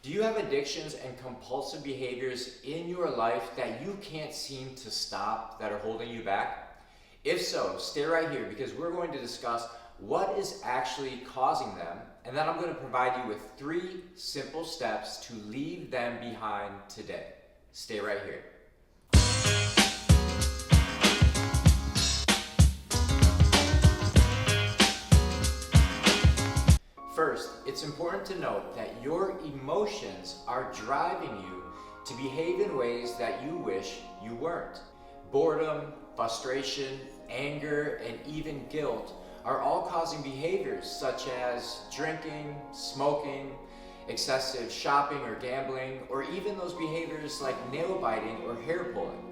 Do you have addictions and compulsive behaviors in your life that you can't seem to stop, that are holding you back? If so, stay right here because we're going to discuss what is actually causing them, and then I'm going to provide you with 3 simple steps to leave them behind today. Stay right here. First, it's important to note that your emotions are driving you to behave in ways that you wish you weren't. Boredom, frustration, anger, and even guilt are all causing behaviors such as drinking, smoking, excessive shopping or gambling, or even those behaviors like nail biting or hair pulling.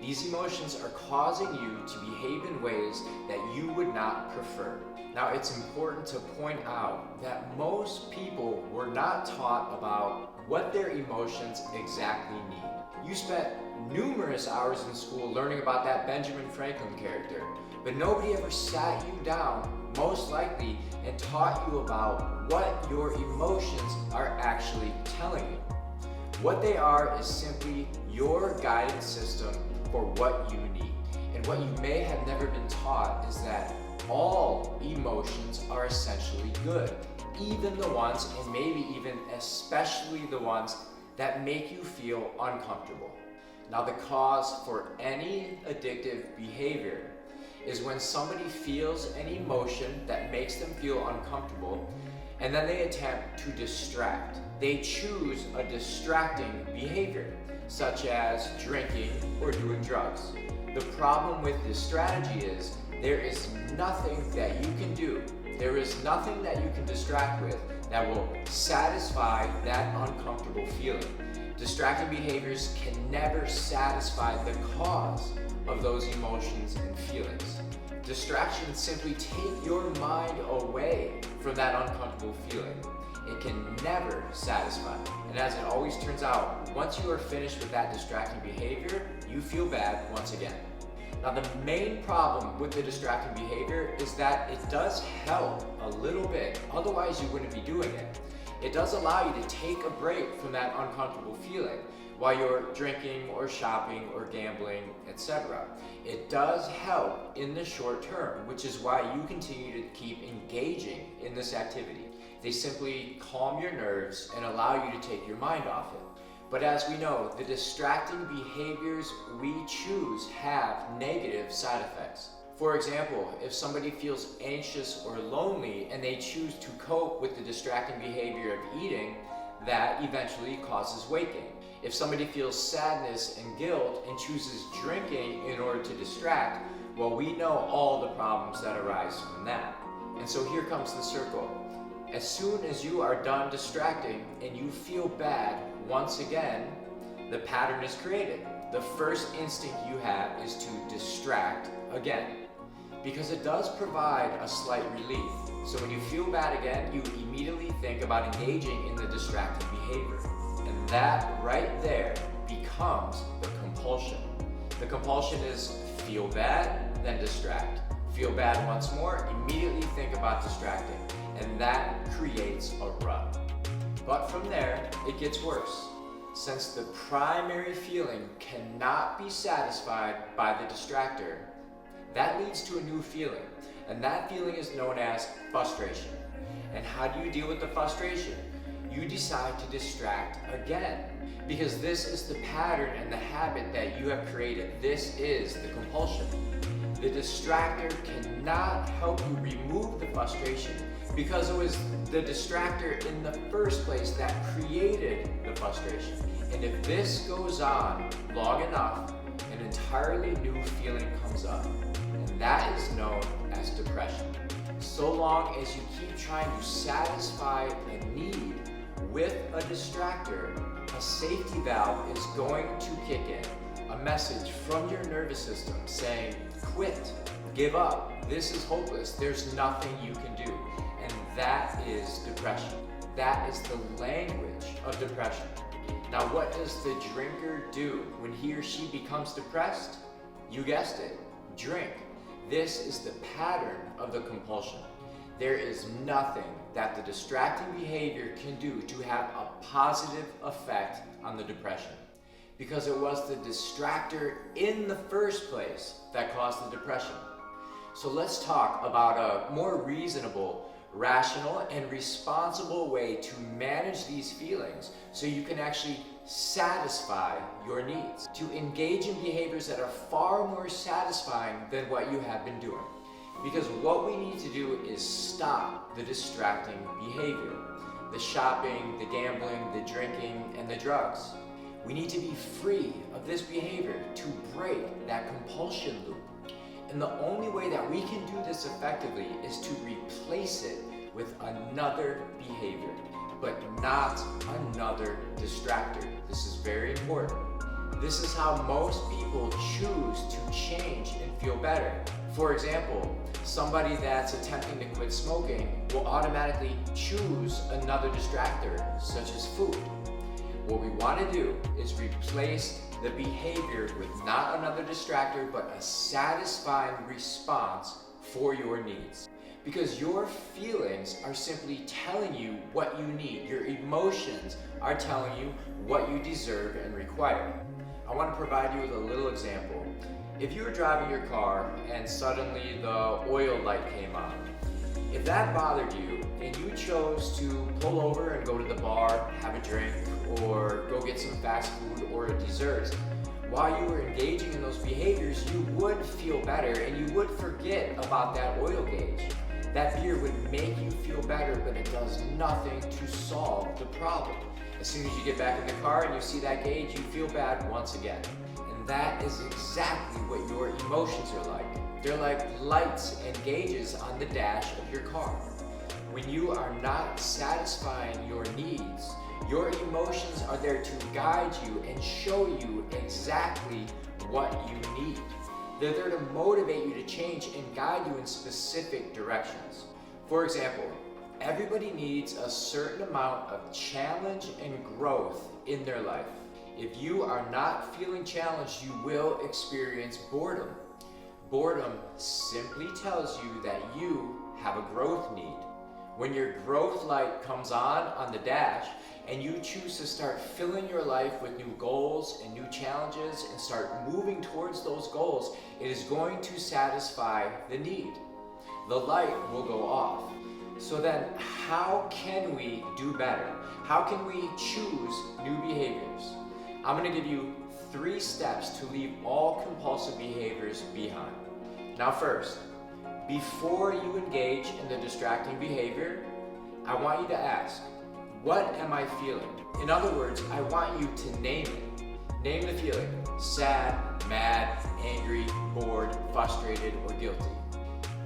These emotions are causing you to behave in ways that you would not prefer. Now, it's important to point out that most people were not taught about what their emotions exactly need. You spent numerous hours in school learning about that Benjamin Franklin character, but nobody ever sat you down, most likely, and taught you about what your emotions are actually telling you. What they are is simply your guidance system for what you need. And what you may have never been taught is that all emotions are essentially good, even the ones, and maybe even especially the ones that make you feel uncomfortable. Now, the cause for any addictive behavior is when somebody feels an emotion that makes them feel uncomfortable, and then they attempt to distract. They choose a distracting behavior, such as drinking or doing drugs. The problem with this strategy is there is nothing that you can do, there is nothing that you can distract with that will satisfy that uncomfortable feeling. Distracting behaviors can never satisfy the cause of those emotions and feelings. Distractions simply take your mind away from that uncomfortable feeling. It can never satisfy. And as it always turns out, once you are finished with that distracting behavior, you feel bad once again. Now, the main problem with the distracting behavior is that it does help a little bit, otherwise you wouldn't be doing it. It does allow you to take a break from that uncomfortable feeling while you're drinking or shopping or gambling, etc. It does help in the short term, which is why you continue to keep engaging in this activity. They simply calm your nerves and allow you to take your mind off it. But as we know, the distracting behaviors we choose have negative side effects. For example, if somebody feels anxious or lonely and they choose to cope with the distracting behavior of eating, that eventually causes weight gain. If somebody feels sadness and guilt and chooses drinking in order to distract, well, we know all the problems that arise from that. And so here comes the circle. As soon as you are done distracting and you feel bad, once again, the pattern is created. The first instinct you have is to distract again, because it does provide a slight relief. So when you feel bad again, you immediately think about engaging in the distracting behavior. And that right there becomes the compulsion. The compulsion is feel bad, then distract. Feel bad once more, immediately think about distracting. And that creates a rut. But from there, it gets worse. Since the primary feeling cannot be satisfied by the distractor, that leads to a new feeling, and that feeling is known as frustration. And how do you deal with the frustration? You decide to distract again, because this is the pattern and the habit that you have created. This is the compulsion. The distractor cannot help you remove the frustration because it was the distractor in the first place that created the frustration. And if this goes on long enough, an entirely new feeling comes up, and that is known as depression. So long as you keep trying to satisfy a need with a distractor, a safety valve is going to kick in, a message from your nervous system saying, quit, give up, this is hopeless, there's nothing you can do. And that is depression. That is the language of depression. Now, what does the drinker do when he or she becomes depressed? You guessed it, drink. This is the pattern of the compulsion. There is nothing that the distracting behavior can do to have a positive effect on the depression, because it was the distractor in the first place that caused the depression. So let's talk about a more reasonable, rational, and responsible way to manage these feelings so you can actually satisfy your needs, to engage in behaviors that are far more satisfying than what you have been doing. Because what we need to do is stop the distracting behavior, the shopping, the gambling, the drinking, and the drugs. We need to be free of this behavior to break that compulsion loop. And the only way that we can do this effectively is to replace it with another behavior, but not another distractor. This is very important. This is how most people choose to change and feel better. For example, somebody that's attempting to quit smoking will automatically choose another distractor, such as food. What we want to do is replace the behavior with not another distractor, but a satisfying response for your needs. Because your feelings are simply telling you what you need. Your emotions are telling you what you deserve and require. I want to provide you with a little example. If you were driving your car and suddenly the oil light came on, if that bothered you and you chose to pull over and go to the bar, have a drink, or go get some fast food or a dessert, while you were engaging in those behaviors, you would feel better and you would forget about that oil gauge. That beer would make you feel better, but it does nothing to solve the problem. As soon as you get back in the car and you see that gauge, you feel bad once again. And that is exactly what your emotions are like. They're like lights and gauges on the dash of your car. When you are not satisfying your needs, your emotions are there to guide you and show you exactly what you need. They're there to motivate you to change and guide you in specific directions. For example, everybody needs a certain amount of challenge and growth in their life. If you are not feeling challenged, you will experience boredom. Boredom simply tells you that you have a growth need. When your growth light comes on the dash, and you choose to start filling your life with new goals and new challenges and start moving towards those goals, it is going to satisfy the need. The light will go off. So then, how can we do better? How can we choose new behaviors? I'm going to give you 3 steps to leave all compulsive behaviors behind. Now first, before you engage in the distracting behavior, I want you to ask, what am I feeling? In other words, I want you to name it. Name the feeling: sad, mad, angry, bored, frustrated, or guilty.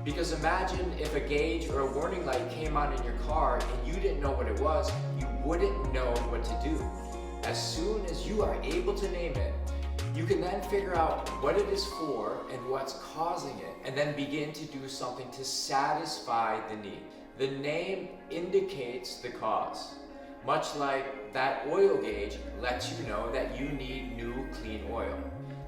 Because imagine if a gauge or a warning light came on in your car and you didn't know what it was, you wouldn't know what to do. As soon as you are able to name it, you can then figure out what it is for and what's causing it, and then begin to do something to satisfy the need. The name indicates the cause. Much like that oil gauge lets you know that you need new clean oil.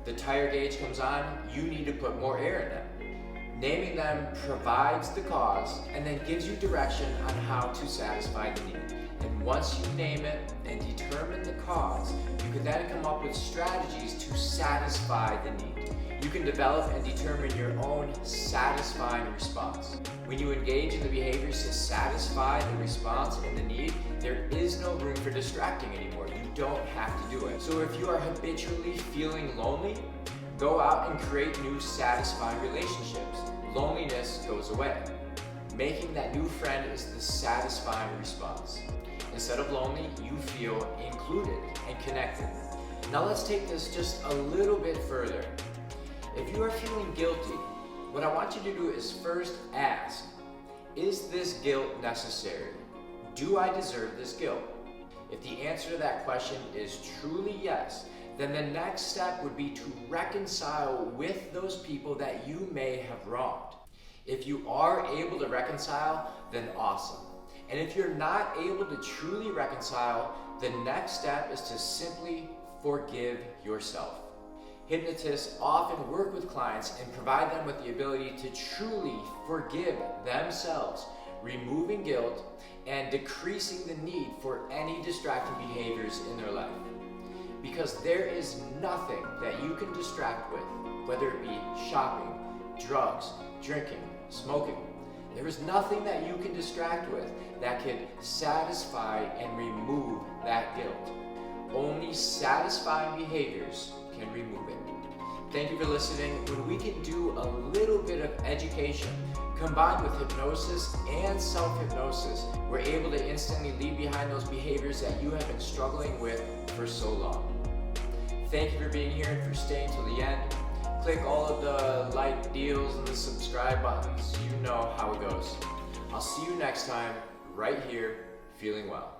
The tire gauge comes on, you need to put more air in them. Naming them provides the cause and then gives you direction on how to satisfy the need. And once you name it and determine the cause, you can then come up with strategies to satisfy the need. You can develop and determine your own satisfying response. When you engage in the behaviors to satisfy the response and the need, there is no room for distracting anymore. You don't have to do it. So if you are habitually feeling lonely, go out and create new satisfying relationships. Loneliness goes away. Making that new friend is the satisfying response. Instead of lonely, you feel included and connected. Now let's take this just a little bit further. If you are feeling guilty, what I want you to do is first ask, is this guilt necessary? Do I deserve this guilt? If the answer to that question is truly yes, then the next step would be to reconcile with those people that you may have wronged. If you are able to reconcile, then awesome. And if you're not able to truly reconcile, the next step is to simply forgive yourself. Hypnotists often work with clients and provide them with the ability to truly forgive themselves, removing guilt and decreasing the need for any distracting behaviors in their life. Because there is nothing that you can distract with, whether it be shopping, drugs, drinking, smoking. There is nothing that you can distract with that can satisfy and remove that guilt. Only satisfying behaviors can remove it. Thank you for listening. When we can do a little bit of education combined with hypnosis and self-hypnosis, we're able to instantly leave behind those behaviors that you have been struggling with for so long. Thank you for being here and for staying till the end. Click all of the like deals and the subscribe buttons. You know how it goes. I'll see you next time, right here, feeling well.